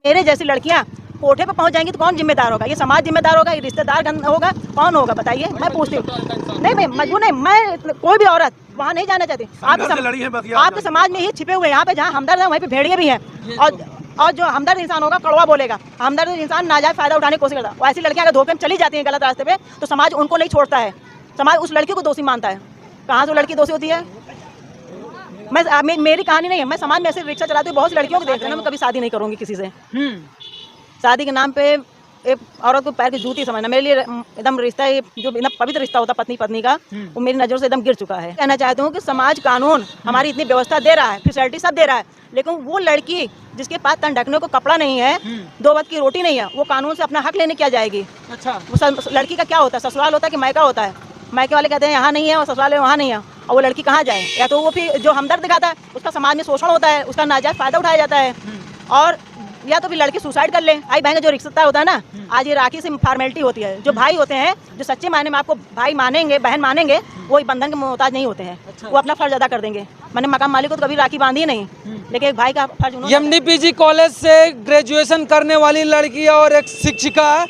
मेरे जैसी लड़कियां कोठे पे पहुंच जाएंगी तो कौन जिम्मेदार होगा? ये समाज जिम्मेदार होगा, ये रिश्तेदार होगा, कौन होगा बताइए? मैं पूछती हूँ। नहीं मैं मजबूर नहीं, मैं कोई भी औरत वहाँ नहीं जाना चाहती। आपके समाज में ही छिपे हुए यहाँ पे, जहाँ हमदर्द है वहीं पे भेड़िए भी हैं। और जो हमदर्द इंसान होगा कड़वा बोलेगा, हमदर्द इंसान नाजायज फायदा उठाने की कोशिश करता है। ऐसी लड़कियां अगर धोखे में चली जाती हैं गलत रास्ते पे, तो समाज उनको नहीं छोड़ता है, समाज उस लड़की को दोषी मानता है। कहाँ से वो लड़की दोषी होती है? मेरी कहानी नहीं है, मैं समाज में ऐसे रिक्शा चलाती हूँ, बहुत सी लड़कियों को देख रहे हैं। मैं कभी शादी नहीं करूँगी किसी से। शादी के नाम पे एक औरत को पैर की जूती समझना, मेरे लिए एकदम रिश्ता, ये जो एकदम पवित्र रिश्ता होता पत्नी पत्नी का, वो मेरी नज़रों से एकदम गिर चुका है। कहना चाहती हूँ कि समाज कानून हमारी इतनी व्यवस्था दे रहा है, फैसिलिटी सब दे रहा है, लेकिन वो लड़की जिसके पास तन ढकने को कपड़ा नहीं है, 2 वक्त की रोटी नहीं है, वो कानून से अपना हक लेने क्या जाएगी? अच्छा, वो लड़की का क्या होता है? ससुराल होता है कि मायका होता है? मायके वाले कहते हैं यहाँ नहीं है और ससुराल वहाँ नहीं है, और वो लड़की कहाँ जाए? या तो वो फिर जो हमदर्द दिखाता है उसका समाज में शोषण होता है, उसका नाजायज फायदा उठाया जाता है, और या तो फिर लड़की सुसाइड कर ले। आई बहन जो रिश्ता होता है ना, आज ये राखी से फॉर्मेलिटी होती है। जो भाई होते हैं, जो सच्चे मायने में आपको भाई मानेंगे, बहन मानेंगे, वो बंधन के मोहताज नहीं होते हैं। अच्छा। वो अपना फर्ज अदा कर देंगे। मैंने मकाम मालिक को तो कभी राखी बांधी नहीं, लेकिन एक भाई का फर्ज। एमडीपीजी कॉलेज से ग्रेजुएशन करने वाली लड़की और एक शिक्षिका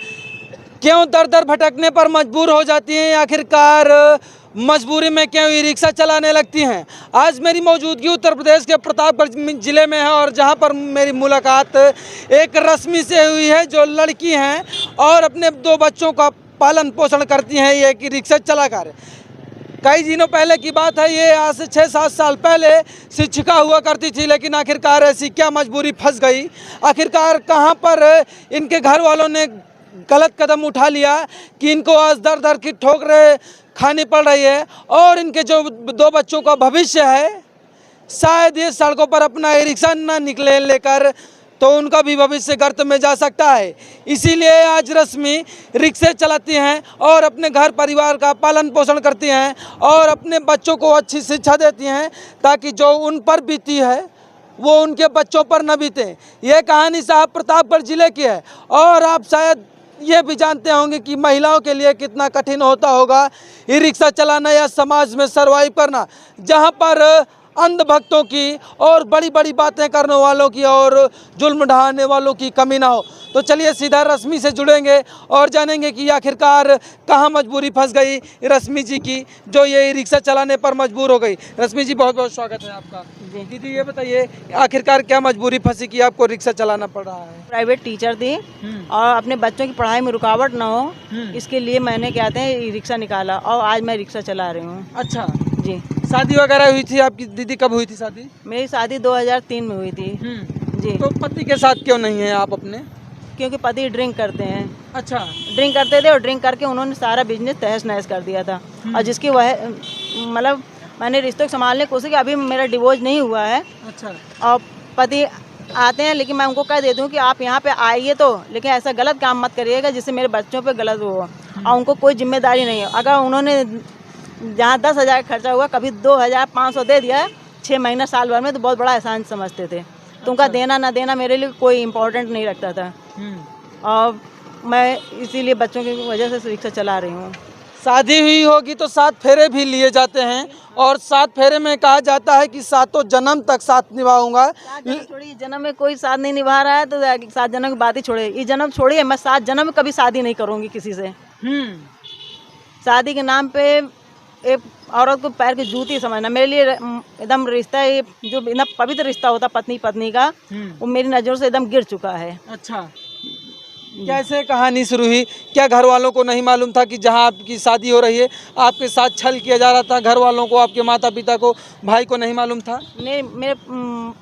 क्यों दर दर भटकने पर मजबूर हो जाती हैं? आखिरकार मजबूरी में क्यों ई रिक्शा चलाने लगती हैं? आज मेरी मौजूदगी उत्तर प्रदेश के प्रतापगढ़ ज़िले में है, और जहां पर मेरी मुलाकात एक रश्मि से हुई है, जो लड़की हैं और अपने 2 बच्चों का पालन पोषण करती हैं ये कि रिक्शा चलाकर। कई दिनों पहले की बात है, ये आज से 6-7 साल पहले शिक्षिका हुआ करती थी, लेकिन आखिरकार ऐसी क्या मजबूरी फंस गई? आखिरकार कहाँ पर इनके घर वालों ने गलत कदम उठा लिया कि इनको आज दर दर की ठोकरें खानी पड़ रही है, और इनके जो 2 बच्चों का भविष्य है, शायद ये सड़कों पर अपना रिक्शा ना निकले लेकर, तो उनका भी भविष्य गर्त में जा सकता है। इसीलिए आज रश्मि रिक्शे चलाती हैं और अपने घर परिवार का पालन पोषण करती हैं और अपने बच्चों को अच्छी शिक्षा देती हैं, ताकि जो उन पर बीती है वो उनके बच्चों पर न बीते। ये कहानी साहब प्रतापगढ़ जिले की है, और आप शायद ये भी जानते होंगे कि महिलाओं के लिए कितना कठिन होता होगा ई रिक्शा चलाना या समाज में सर्वाइव करना, जहां पर अंधभक्तों की और बड़ी बड़ी बातें करने वालों की और जुल्म ढाने वालों की कमी ना हो। तो चलिए सीधा रश्मि से जुड़ेंगे और जानेंगे कि आखिरकार कहाँ मजबूरी फंस गई रश्मि जी की, जो ये रिक्शा चलाने पर मजबूर हो गई। रश्मि जी, बहुत बहुत स्वागत है आपका। दीदी ये बताइए, आखिरकार क्या मजबूरी फंसी कि आपको रिक्शा चलाना पड़ रहा है? प्राइवेट टीचर थी और अपने बच्चों की पढ़ाई में रुकावट ना हो, इसके लिए मैंने कहते हैं रिक्शा निकाला, और आज मैं रिक्शा चला रही हूँ। अच्छा जी। शादी वगैरह हुई थी आपकी? दीदी कब हुई थी शादी? मेरी शादी 2003 में हुई थी। जी। तो पति के साथ क्यों नहीं है आप अपने? क्योंकि पति ड्रिंक करते हैं। अच्छा। ड्रिंक करते थे, और ड्रिंक करके उन्होंने सारा बिजनेस तहस नहस कर दिया था, और जिसकी वह मतलब मैंने रिश्तों को संभालने की कोशिश की। अभी मेरा डिवोर्स नहीं हुआ है। अच्छा। और पति आते हैं, लेकिन मैं उनको कह देती हूँ कि आप यहाँ पे आइए तो, लेकिन ऐसा गलत काम मत करिएगा जिससे मेरे बच्चों पे गलत हो, और उनको कोई जिम्मेदारी नहीं है। अगर उन्होंने जहाँ 10,000 खर्चा हुआ, कभी 2,500 दे दिया 6 महीना साल भर में, तो बहुत बड़ा एहसान समझते थे। तो उनका देना ना देना मेरे लिए कोई इम्पोर्टेंट नहीं रखता था, और मैं इसीलिए बच्चों की वजह से रिक्शा चला रही हूँ। शादी हुई होगी तो 7 फेरे भी लिए जाते हैं, और 7 फेरे में कहा जाता है कि 7 जन्म तक साथ निभाऊंगा। छोड़िए, जन्म में कोई साथ नहीं निभा रहा है तो 7 जन्म की बात ही छोड़िए। ये जन्म छोड़िए, मैं 7 जन्म में कभी शादी नहीं करूँगी किसी से। शादी के नाम पे एक औरत को पैर की जूती समझना, मेरे लिए एकदम रिश्ता, ये जो एकदम पवित्र रिश्ता होता पत्नी पत्नी का, वो मेरी नज़रों से एकदम गिर चुका है। अच्छा। कैसे कहानी शुरू हुई? क्या घर वालों को नहीं मालूम था कि जहां आपकी शादी हो रही है आपके साथ छल किया जा रहा था? घर वालों को, आपके माता पिता को, भाई को नहीं मालूम था? नहीं, मेरे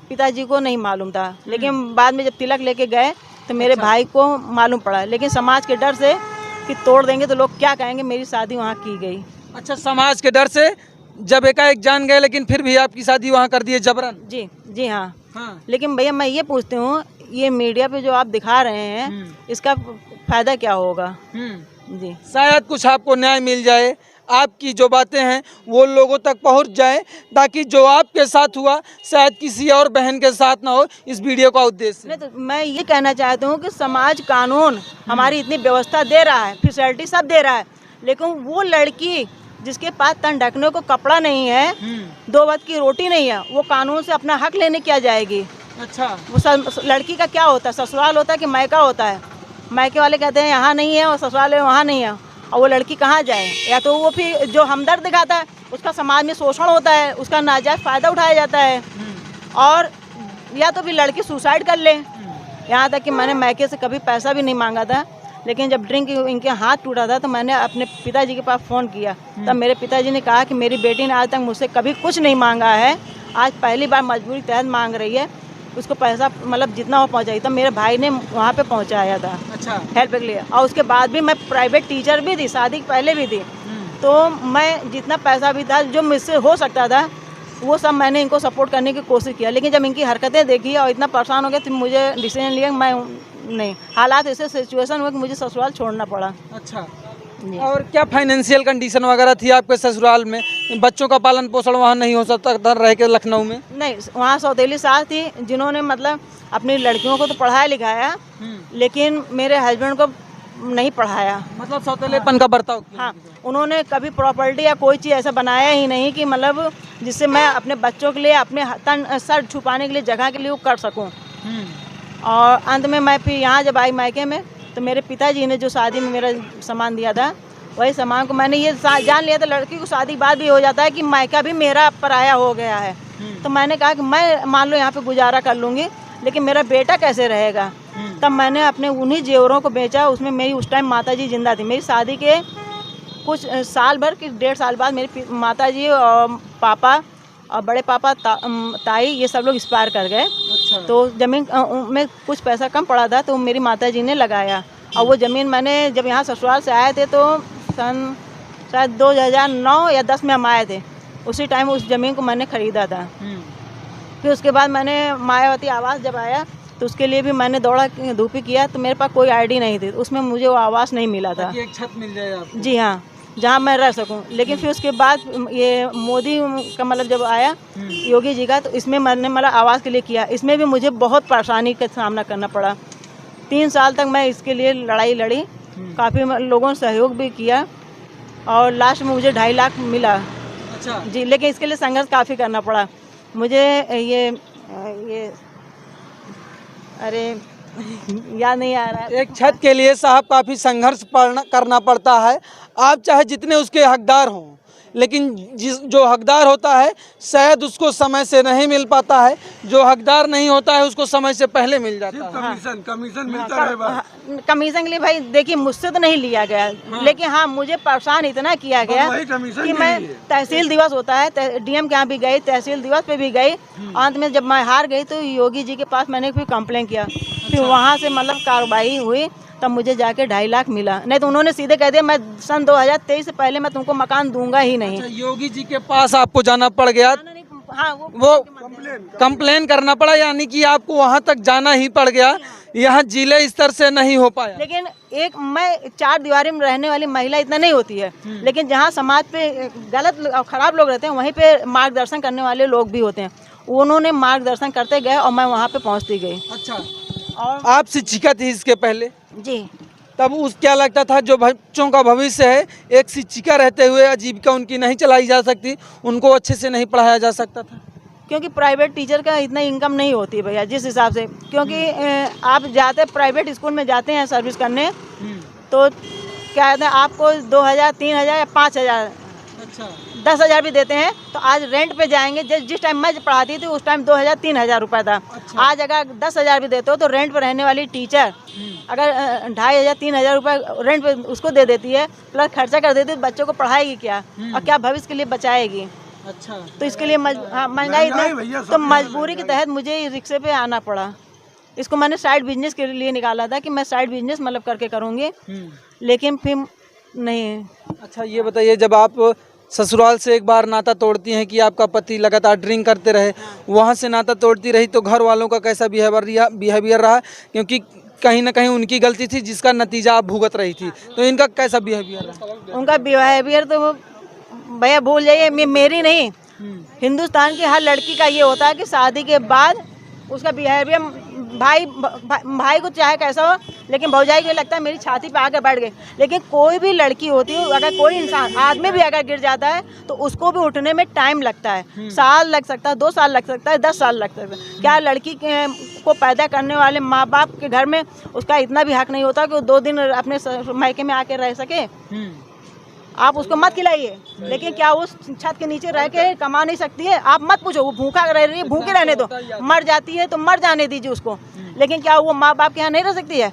पिताजी को नहीं मालूम था, लेकिन बाद में जब तिलक लेके गए तो मेरे भाई को मालूम पड़ा। लेकिन समाज के डर से कि तोड़ देंगे तो लोग क्या कहेंगे, मेरी शादी वहाँ की गई। अच्छा, समाज के डर से जब एकाएक जान गए, लेकिन फिर भी आपकी शादी वहाँ कर दी जबरन? जी जी हाँ। लेकिन भैया मैं ये पूछती हूँ, ये मीडिया पे जो आप दिखा रहे हैं, इसका फायदा क्या होगा? जी। शायद कुछ आपको न्याय मिल जाए, आपकी जो बातें हैं वो लोगों तक पहुंच जाए, ताकि जो आपके साथ हुआ शायद किसी और बहन के साथ ना हो। इस वीडियो का उद्देश्य नहीं, तो मैं ये कहना चाहती हूँ कि समाज कानून हमारी इतनी व्यवस्था दे रहा है, फैसिलिटी सब दे रहा है, लेकिन वो लड़की जिसके पास तन ढकने को कपड़ा नहीं है, 2 वक्त की रोटी नहीं है, वो कानून से अपना हक लेने क्या जाएगी? अच्छा। वो लड़की का क्या होता है, ससुराल होता है कि मायका होता है। मायके वाले कहते हैं यहाँ नहीं है और ससुराल वाले वहाँ नहीं है, और वो लड़की कहाँ जाए। या तो वो फिर जो हमदर्द दिखाता है उसका समाज में शोषण होता है, उसका नाजायज़ फ़ायदा उठाया जाता है, और या तो फिर लड़की सुसाइड कर ले। यहाँ तक कि मैंने मायके से कभी पैसा भी नहीं मांगा था, लेकिन जब ड्रिंक इनके हाथ टूटा था तो मैंने अपने पिताजी के पास फ़ोन किया। तब मेरे पिताजी ने कहा कि मेरी बेटी ने आज तक मुझसे कभी कुछ नहीं मांगा है, आज पहली बार मजबूरी तहत मांग रही है। उसको पैसा मतलब जितना वो पहुँचाई, तब मेरे भाई ने वहाँ पे पहुँचाया था। अच्छा। हेल्प के लिए। और उसके बाद भी मैं प्राइवेट टीचर भी थी, शादी के पहले भी थी। तो मैं जितना पैसा भी था जो मुझसे हो सकता था वो सब मैंने इनको सपोर्ट करने की कोशिश किया, लेकिन जब इनकी हरकतें देखी और इतना परेशान हो गया तो मुझे डिसीजन लिया मैं नहीं, हालात ऐसे सिचुएशन हुआ कि मुझे ससुराल छोड़ना पड़ा। अच्छा। जी। और क्या फाइनेंशियल कंडीशन वगैरह थी आपके ससुराल में? बच्चों का पालन पोषण वहाँ नहीं हो सकता था रह के लखनऊ में? नहीं, वहाँ सौतेली सास थी जिन्होंने मतलब अपनी लड़कियों को तो पढ़ाया लिखाया, लेकिन मेरे हस्बैंड को नहीं पढ़ाया। मतलब सौतेलेपन का बर्ताव किया? हाँ, उन्होंने कभी प्रॉपर्टी या कोई चीज़ ऐसा बनाया ही नहीं कि मतलब जिससे मैं अपने बच्चों के लिए, अपने तन सर छुपाने के लिए जगह के लिए वो कर सकूं। और अंत में मैं फिर यहाँ जब आई मायके में तो मेरे पिताजी ने जो शादी में मेरा सामान दिया था, वही सामान को मैंने ये जान लिया था लड़की को शादी के बाद भी हो जाता है कि मायका भी मेरा पराया हो गया है। तो मैंने कहा कि मैं मान लो यहाँ पे गुजारा कर लूँगी, लेकिन मेरा बेटा कैसे रहेगा। तब मैंने अपने उन्हीं जेवरों को बेचा। उसमें मेरी उस टाइम माताजी जिंदा थी। मेरी शादी के कुछ साल भर के 1.5 साल बाद मेरी माताजी और पापा और बड़े पापा ताई ये सब लोग एक्सपायर कर गए। अच्छा। तो ज़मीन में कुछ पैसा कम पड़ा था तो मेरी माताजी ने लगाया, और वो ज़मीन मैंने जब यहाँ ससुराल से आए थे तो सन शायद 2009 या 10 में हम आए थे, उसी टाइम उस ज़मीन को मैंने ख़रीदा था। फिर उसके बाद मैंने मायावती आवास जब आया तो उसके लिए भी मैंने दौड़ा धूपी किया, तो मेरे पास कोई आईडी नहीं थी, उसमें मुझे वो आवास नहीं मिला था। एक छत मिल जाए आपको। जी हाँ, जहाँ मैं रह सकूं। लेकिन फिर उसके बाद ये मोदी का मतलब जब आया योगी जी का, तो इसमें मैंने मतलब आवास के लिए किया। इसमें भी मुझे बहुत परेशानी का सामना करना पड़ा। 3 साल तक मैं इसके लिए लड़ाई लड़ी, काफ़ी लोगों ने सहयोग भी किया, और लास्ट में मुझे 2.5 लाख मिला। अच्छा। जी, लेकिन इसके लिए संघर्ष काफ़ी करना पड़ा मुझे। ये अरे याद नहीं आ रहा है। एक छत के लिए साहब काफ़ी संघर्ष करना पड़ता है। आप चाहे जितने उसके हकदार हों, लेकिन जो हकदार होता है शायद उसको समय से नहीं मिल पाता है, जो हकदार नहीं होता है उसको समय से पहले मिल जाता है। कमीशन मिलता है बस। कमीशन के लिए भाई देखिए मुझसे तो नहीं लिया गया, लेकिन हाँ मुझे परेशान इतना किया गया कि मैं तहसील दिवस होता है, डीएम के यहाँ भी गई, तहसील दिवस पे भी गई। अंत में जब मैं हार गई तो योगी जी के पास मैंने फिर कंप्लेन किया। फिर वहाँ से मतलब कार्रवाई हुई, तब मुझे जाके 2.5 लाख मिला। नहीं तो उन्होंने सीधे कह दिया मैं सन 2023 से पहले मैं तुमको मकान दूंगा ही नहीं। अच्छा, योगी जी के पास आपको जाना पड़ गया? हाँ, वो कंप्लेन करना पड़ा, यानी कि आपको वहाँ तक जाना ही पड़ गया, यहाँ जिले स्तर से नहीं हो पाया। लेकिन एक मैं 4 दीवारी में रहने वाली महिला इतना नहीं होती है, लेकिन जहाँ समाज पे गलत और खराब लोग रहते हैं वहीं पे मार्गदर्शन करने वाले लोग भी होते हैं। उन्होंने मार्गदर्शन करते गए और मैं वहाँ पे पहुँचती गई। अच्छा। और आप शिक्षिका थी इसके पहले? जी, तब उस क्या लगता था जो बच्चों का भविष्य है, एक शिक्षिका रहते हुए आजीविका उनकी नहीं चलाई जा सकती, उनको अच्छे से नहीं पढ़ाया जा सकता था? क्योंकि प्राइवेट टीचर का इतना इनकम नहीं होती है भैया जिस हिसाब से। क्योंकि आप जाते प्राइवेट स्कूल में जाते हैं सर्विस करने, तो क्या कहते हैं आपको 2,000 3,000 या 5,000 अच्छा 10,000 भी देते हैं। तो आज रेंट पे जाएंगे, जिस टाइम मैं पढ़ाती थी उस टाइम 2,000 3,000 रुपये था। अच्छा। आज अगर 10,000 भी देते हो तो रेंट पे रहने वाली टीचर अगर 2,500 3,000 रुपये रेंट पे उसको दे देती है, प्लस खर्चा कर देती है, तो बच्चों को पढ़ाएगी क्या और क्या भविष्य के लिए बचाएगी। अच्छा। तो इसके लिए महंगाई इतनी, तो मजबूरी के तहत मुझे रिक्शे पे आना पड़ा। इसको मैंने साइड बिजनेस के लिए निकाला था कि मैं साइड बिजनेस मतलब करके करूँगी, लेकिन फिर नहीं। अच्छा, ये बताइए, जब आप ससुराल से एक बार नाता तोड़ती हैं कि आपका पति लगातार ड्रिंक करते रहे, वहाँ से नाता तोड़ती रही, तो घर वालों का कैसा बिहेवियर रहा? क्योंकि कहीं ना कहीं उनकी गलती थी जिसका नतीजा आप भुगत रही थी, तो इनका कैसा बिहेवियर रहा? उनका बिहेवियर तो भैया भूल जाइए, मेरी नहीं, हिंदुस्तान की हर लड़की का ये होता है कि शादी के बाद उसका बिहेवियर भाई को चाहे कैसा हो, लेकिन भौजाई को लगता है मेरी छाती पे आकर बैठ गए। लेकिन कोई भी लड़की होती है, अगर कोई इंसान आदमी भी अगर गिर जाता है तो उसको भी उठने में टाइम लगता है। साल लग सकता है, 2 साल लग सकता है, 10 साल लग सकता है। क्या लड़की को पैदा करने वाले माँ बाप के घर में उसका इतना भी हक नहीं होता कि वो 2 दिन अपने मायके में आके रह सके? आप उसको मत खिलाइए, लेकिन क्या उस छत के नीचे रह के कमा नहीं सकती है? आप मत पूछो, वो भूखा रह रही है, भूखे रहने दो, मर जाती है तो मर जाने दीजिए उसको। लेकिन क्या वो माँ बाप के यहाँ नहीं रह सकती है?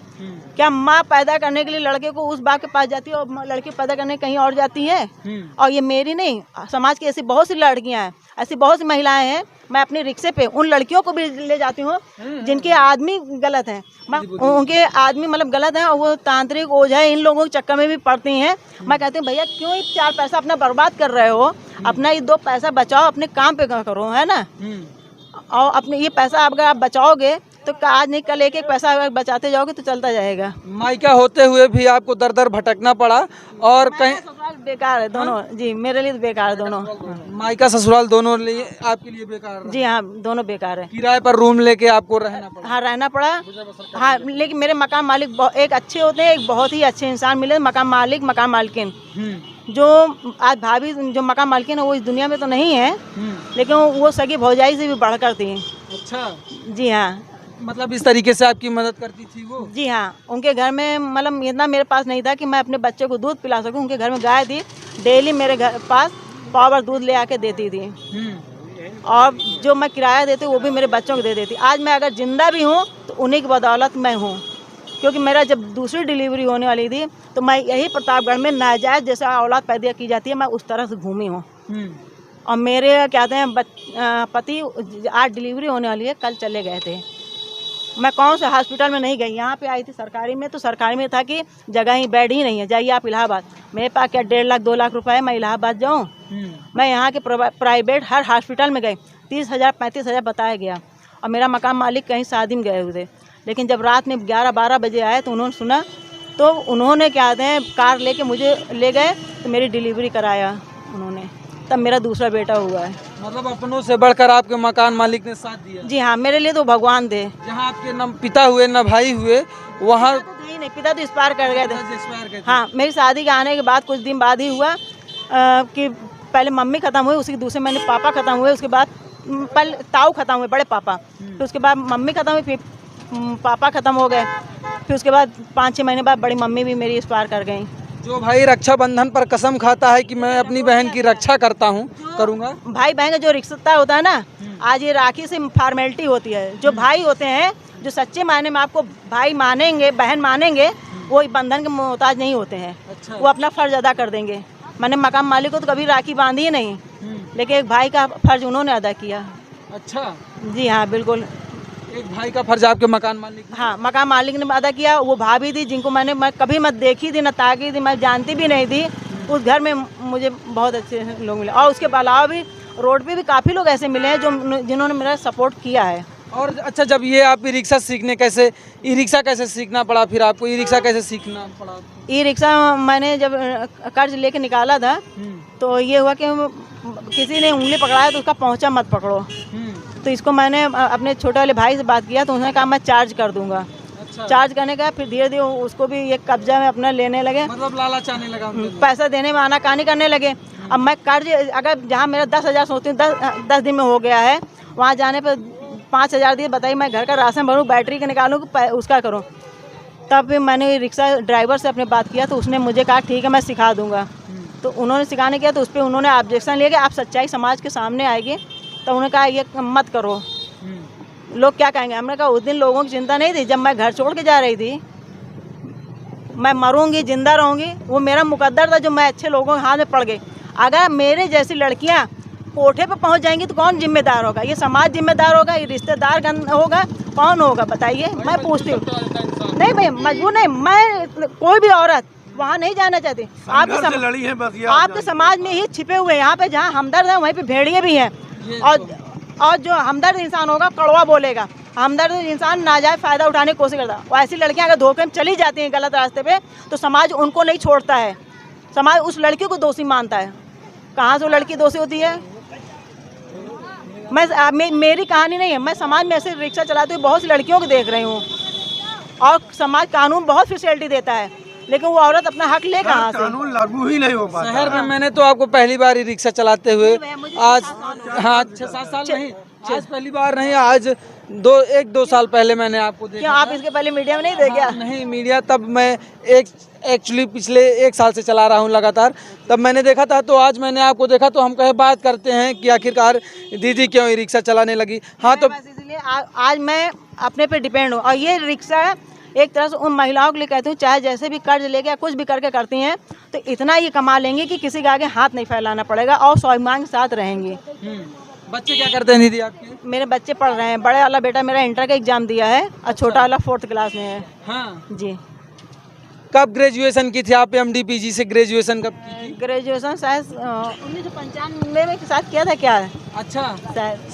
क्या माँ पैदा करने के लिए लड़के को उस बाप के पास जाती है और लड़की पैदा करने कहीं और जाती है? और ये मेरी नहीं, समाज की ऐसी बहुत सी लड़कियां हैं, ऐसी बहुत सी महिलाएं हैं। मैं अपने रिक्शे पे उन लड़कियों को भी ले जाती हूँ जिनके आदमी गलत हैं, उनके आदमी मतलब गलत हैं और वो तांत्रिक ओझा इन लोगों के चक्कर में भी पड़ती हैं। मैं कहती हूँ भैया क्यों 4 पैसा अपना बर्बाद कर रहे हो? अपना ये 2 पैसा बचाओ, अपने काम पे करो, है ना। और अपने ये पैसा अगर आप बचाओगे तो आज नहीं कल एक पैसा अगर बचाते जाओगे तो चलता जाएगा। मायका होते हुए भी आपको दर दर भटकना पड़ा और कहीं बेकार है दोनों। जी मेरे लिए तो बेकार है दोनों। मायका ससुराल दोनों लिए आपके लिए बेकार है? जी हाँ, दोनों बेकार है। किराए पर रूम लेके आपको रहना पड़ा? हाँ रहना पड़ा। हाँ लेकिन मेरे मकान मालिक एक अच्छे होते हैं, एक बहुत ही अच्छे इंसान मिले। मकान मालिक मकान मालकिन जो आज भाभी जो मकान मालकिन है वो इस दुनिया में तो नहीं है, लेकिन वो सगी भौजाई से भी बढ़कर थी। अच्छा। जी हाँ, मतलब इस तरीके से आपकी मदद करती थी वो? जी हाँ, उनके घर में मतलब इतना मेरे पास नहीं था कि मैं अपने बच्चे को दूध पिला सकूं। उनके घर में गाय थी, डेली मेरे घर पास पावर दूध ले आके देती थी। और जो मैं किराया देती वो भी मेरे बच्चों को दे देती। आज मैं अगर जिंदा भी हूँ तो उन्हीं की बदौलत मैं हूँ, क्योंकि मेरा जब दूसरी डिलीवरी होने वाली थी तो मैं यही प्रतापगढ़ में नाजायज़ जैसे औलाद पैदा की जाती है, मैं उस तरह से घूमी हूँ। और मेरे कहते हैं पति आज डिलीवरी होने वाली है, कल चले गए थे। मैं कौन से हॉस्पिटल में नहीं गई, यहाँ पे आई थी सरकारी में, तो सरकारी में था कि जगह ही बेड ही नहीं है, जाइए आप इलाहाबाद। मेरे पास क्या 1.5 लाख 2 लाख रुपए है, मैं इलाहाबाद जाऊँ? मैं यहाँ के प्राइवेट हर हॉस्पिटल में गई, 30,000 35,000 बताया गया। और मेरा मकान मालिक कहीं शादी में गए हुए थे, लेकिन जब रात में 11-12 बजे आए तो उन्होंने सुना, तो उन्होंने क्या कहते हैं कार लेके मुझे ले गए, तो मेरी डिलीवरी कराया उन्होंने, तब मेरा दूसरा बेटा हुआ है। मतलब अपनों से बढ़कर आपके मकान मालिक ने साथ दिया? जी हाँ, मेरे लिए तो भगवान थे। जहाँ आपके न पिता हुए न भाई हुए वहाँ नहीं, पिता तो एक्सपायर कर गए थे। हाँ, मेरी शादी के आने के बाद कुछ दिन बाद ही हुआ कि पहले मम्मी ख़त्म हुई, उसके दूसरे महीने पापा ख़त्म हुए, उसके बाद पहले ताऊ ख़त्म हुए, बड़े पापा, फिर उसके बाद मम्मी ख़त्म हुई, फिर पापा ख़त्म हो गए, फिर उसके बाद 5-6 महीने बाद बड़ी मम्मी भी मेरी एक्सपायर कर गई। जो भाई रक्षाबंधन पर कसम खाता है कि मैं अपनी बहन की रक्षा करता हूँ, करूँगा। भाई बहन का जो रिश्ता होता है ना, आज ये राखी से फॉर्मेलिटी होती है। जो भाई होते हैं, जो सच्चे मायने में आपको भाई मानेंगे, बहन मानेंगे, वो बंधन के मोहताज नहीं होते हैं। अच्छा। वो अपना फर्ज अदा कर देंगे। मैंने मकान मालिक को तो कभी राखी बांधी ही नहीं, लेकिन एक भाई का फर्ज उन्होंने अदा किया। अच्छा। जी हाँ, बिल्कुल। एक भाई का फर्ज आपके मकान मालिक? हाँ, मकान मालिक ने अदा किया। वो भाभी थी जिनको मैं कभी मत देखी थी, न ताकी थी, मैं जानती भी नहीं थी। उस घर में मुझे बहुत अच्छे लोग मिले, और उसके अलावा भी रोड पे भी काफ़ी लोग ऐसे मिले हैं जिन्होंने मेरा सपोर्ट किया है। और अच्छा, जब ये आप ई रिक्शा सीखने ई रिक्शा कैसे सीखना पड़ा? फिर आपको ई रिक्शा कैसे सीखना पड़ा? ई रिक्शा मैंने जब कर्ज लेके निकाला था तो ये हुआ कि किसी ने उंगली पकड़ाया तो उसका पहुँचा मत पकड़ो। तो इसको मैंने अपने छोटे वाले भाई से बात किया तो उसने कहा मैं चार्ज कर दूंगा। अच्छा। चार्ज करने का फिर धीरे धीरे उसको भी ये कब्जा में अपना लेने लगे, मतलब लालच आने लगा, पैसा देने में आनाकानी करने लगे। अब मैं कर्ज अगर जहाँ मेरा 10,000 सोचती हूँ 10 दिन में हो गया है, वहाँ जाने पर 5,000 दिए, बताइए मैं घर का राशन भरूँ, बैटरी का निकालूँ, उसका करूँ। तब फिर मैंने रिक्शा ड्राइवर से अपने बात किया तो उसने मुझे कहा ठीक है मैं सिखा दूँगा। तो उन्होंने सिखाने किया तो उस पर उन्होंने ऑब्जेक्शन लिया कि आप सच्चाई समाज के सामने आएगी, तो उन्होंने कहा ये मत करो, लोग क्या कहेंगे। हमने कहा उस दिन लोगों की चिंता नहीं थी, जब मैं घर छोड़ के जा रही थी, मैं मरूंगी जिंदा रहूंगी, वो मेरा मुकद्दर था जो मैं अच्छे लोगों के हाथ में पड़ गई। अगर मेरे जैसी लड़कियां कोठे पे पहुंच जाएंगी तो कौन जिम्मेदार होगा? ये समाज जिम्मेदार होगा, ये रिश्तेदार होगा, कौन होगा बताइए? मैं पूछती हूँ। नहीं भाई, मजबूर नहीं, मैं कोई भी औरत वहाँ नहीं जाना चाहती। आपके समाज में ही छिपे हुए, यहाँ पे जहाँ हमदर्द है वहीं पे भेड़िए भी हैं। और जो हमदर्द इंसान होगा कड़वा बोलेगा, हमदर्द इंसान नाजायज फ़ायदा उठाने की कोशिश करता है। और ऐसी लड़कियां अगर धोखे में चली जाती हैं गलत रास्ते पे तो समाज उनको नहीं छोड़ता है, समाज उस लड़की को दोषी मानता है। कहाँ से वो लड़की दोषी होती है? मेरी कहानी नहीं है, मैं समाज में ऐसे रिक्शा चलाते हुए बहुत सी लड़कियों को देख रही हूँ और समाज कानून बहुत फैसिलिटी देता है, लेकिन वो औरत अपना हक ले कहाँ से? कानून लागू ही नहीं हो पाता। शहर में मैंने तो आपको पहली बार ही रिक्शा चलाते हुए आज, हाँ 6-7 साल नहीं, आज पहली बार नहीं, आज 1-2 साल पहले मैंने आपको देखा। क्यों आप इसके पहले मीडिया में नहीं देखे? हाँ, नहीं मीडिया तब मैं एक्चुअली पिछले 1 साल से चला रहा हूँ लगातार, तब मैंने देखा था। तो आज मैंने आपको देखा तो हम कहे बात करते हैं कि आखिरकार दीदी क्यों रिक्शा चलाने लगी। हाँ तो इसलिए आज मैं अपने पे डिपेंड हूँ और ये रिक्शा एक तरह से उन महिलाओं के लिए कहती हूँ, चाहे जैसे भी कर्ज लेके या कुछ भी करके करती हैं तो इतना ये कमा लेंगी कि किसी के आगे हाथ नहीं फैलाना पड़ेगा और स्वाभिमान के साथ रहेंगी। बच्चे क्या करते हैं दीदी आपके? मेरे बच्चे पढ़ रहे हैं, बड़े वाला बेटा मेरा इंटर का एग्जाम दिया है और छोटा वाला 4th क्लास में है। हाँ जी। कब ग्रेजुएशन की थी आप? MDPG से ग्रेजुएशन कब की थी? ग्रेजुएशन शायद 1995 में साथ किया था क्या? अच्छा, शायद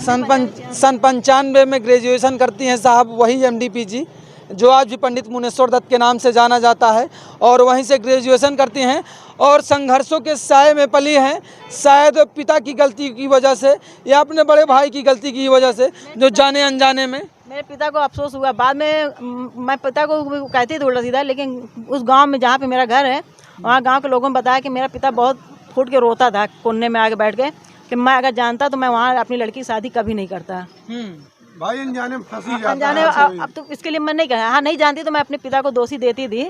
सन 95 में ग्रेजुएशन करती हैं साहब, वही MDPG जो आज भी पंडित मुनेश्वर दत्त के नाम से जाना जाता है, और वहीं से ग्रेजुएशन करती हैं और संघर्षों के साए में पली हैं, शायद पिता की गलती की वजह से या अपने बड़े भाई की गलती की वजह से, जो जाने अनजाने में। मेरे पिता को अफसोस हुआ बाद में, मैं पिता को कहती थी उल्टा सीधा, लेकिन उस गांव में जहाँ पे मेरा घर है वहाँ गांव के लोगों ने बताया कि मेरा पिता बहुत फूट के रोता था कोने में आके बैठ के कि मैं अगर जानता तो मैं वहाँ अपनी लड़की की शादी कभी नहीं करता। भाई अनजाने में फंसी जाता अनजाने है। अब तो इसके लिए मैं नहीं कहा, हाँ नहीं जानती तो मैं अपने पिता को दोषी देती थी,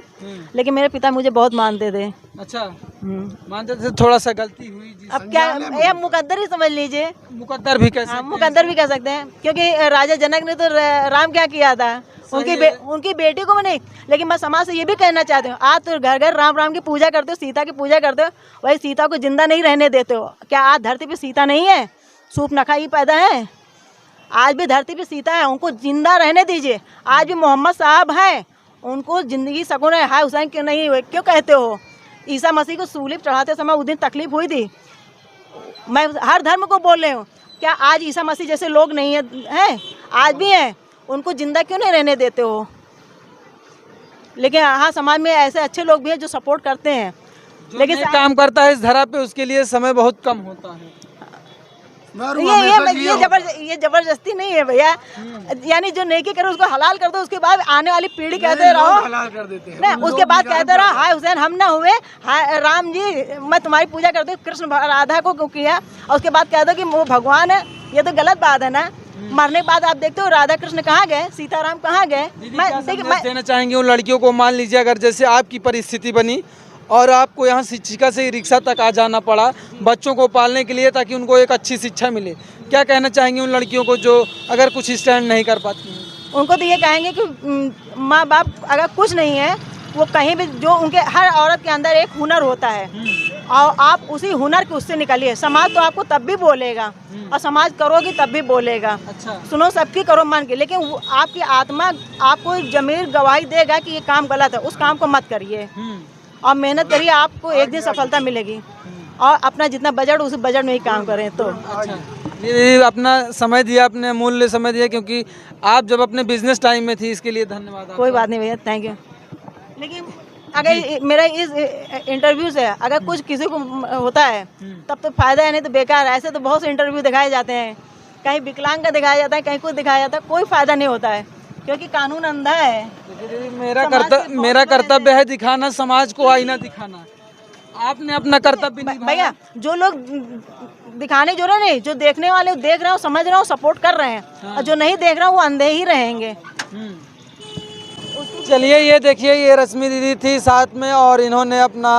लेकिन मेरे पिता मुझे बहुत मानते थे। अच्छा, मानते थे थोड़ा सा गलती हुई जी। अब क्या ये मुकद्दर ही समझ लीजिए, मुकद्दर भी कह सकते हैं। मुकद्दर भी कह सकते हैं, क्योंकि राजा जनक ने तो राम क्या किया था, उनकी बेटी को भी नहीं। लेकिन मैं समाज से ये भी कहना चाहती हूँ, आज तो घर घर राम राम की पूजा करते हो, सीता की पूजा करते हो, वही सीता को जिंदा नहीं रहने देते हो। क्या आज धरती पे सीता नहीं है? सूप नखाई पैदा है, आज भी धरती पे सीता है, उनको जिंदा रहने दीजिए। आज भी मोहम्मद साहब हैं, उनको ज़िंदगी सकून है। हाय हुसैन क्यों नहीं हुए, क्यों कहते हो? ईसा मसीह को सूलीब चढ़ाते समय उस दिन तकलीफ हुई थी। मैं हर धर्म को बोल रही हूँ, क्या आज ईसा मसीह जैसे लोग नहीं हैं? आज भी हैं, उनको जिंदा क्यों नहीं रहने देते हो? लेकिन हाँ, समाज में ऐसे अच्छे लोग भी हैं जो सपोर्ट करते हैं, लेकिन काम करता है इस धरा पे उसके लिए समय बहुत कम होता है। ये जबरदस्ती नहीं है भैया, यानी जो नेकी करे उसको हलाल कर दो, उसके बाद आने वाली पीढ़ी कहते रहो, हलाल कर देते हैं ना, उसके बाद कहते रहो हाय हुसैन हम ना हुए, हाय राम जी मैं तुम्हारी पूजा करती हूँ, कृष्ण राधा को किया, और उसके बाद कह दो कि वो भगवान है। ये तो गलत बात है ना। मरने के बाद आप देखते हो राधा कृष्ण कहाँ गए, सीताराम कहाँ गए? मैं देना चाहेंगे उन लड़कियों को, मान लीजिए अगर जैसे आपकी परिस्थिति बनी और आपको यहाँ शिक्षिका से रिक्शा तक आ जाना पड़ा बच्चों को पालने के लिए ताकि उनको एक अच्छी शिक्षा मिले, क्या कहना चाहेंगे उन लड़कियों को जो अगर कुछ स्टैंड नहीं कर पाती हैं? उनको तो ये कहेंगे कि माँ बाप अगर कुछ नहीं है, वो कहीं भी, जो उनके हर औरत के अंदर एक हुनर होता है और आप उसी हुनर के उससे निकलिए। समाज तो आपको तब भी बोलेगा और समाज करोगी तब भी बोलेगा। अच्छा, सुनो सबकी करो मान के, लेकिन आपकी आत्मा आपको जमीर गवाही देगा कि ये काम गलत है, उस काम को मत करिए और मेहनत करिए, आपको एक दिन सफलता मिलेगी। और अपना जितना बजट उस बजट में ही काम करें तो अच्छा। ये अपना समय दिया, अपने अमूल्य समय दिया, क्योंकि आप जब अपने बिजनेस टाइम में थी, इसके लिए धन्यवाद। कोई बात नहीं भैया, थैंक यू। लेकिन अगर मेरा इस इंटरव्यू से अगर कुछ किसी को होता है तब तो फायदा है, नहीं तो बेकार है। ऐसे तो बहुत से इंटरव्यू दिखाए जाते हैं, कहीं विकलांग का दिखाया जाता है, कहीं कुछ दिखाया जाता है, कोई फायदा नहीं होता है क्योंकि कानून अंधा है। मेरा कर्तव्य है दिखाना, समाज को आईना दिखाना। आपने अपना कर्तव्य भैया, जो लोग दिखाने जो नहीं, जो देखने वाले देख रहे हो, समझ रहे हो, सपोर्ट कर रहे हैं, और जो नहीं देख रहे हो वो अंधे ही रहेंगे। चलिए, ये देखिए, ये रश्मि दीदी थी साथ में और इन्होंने अपना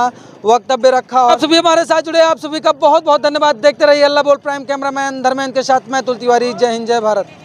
वक्तव्य रखा। आप सभी हमारे साथ जुड़े, आप सभी का बहुत बहुत धन्यवाद। देखते रहिए अल्लाह बोल प्राइम। कैमरामैन धर्मेंद्र के साथ मैं तुल तिवारी। जय हिंद, जय भारत।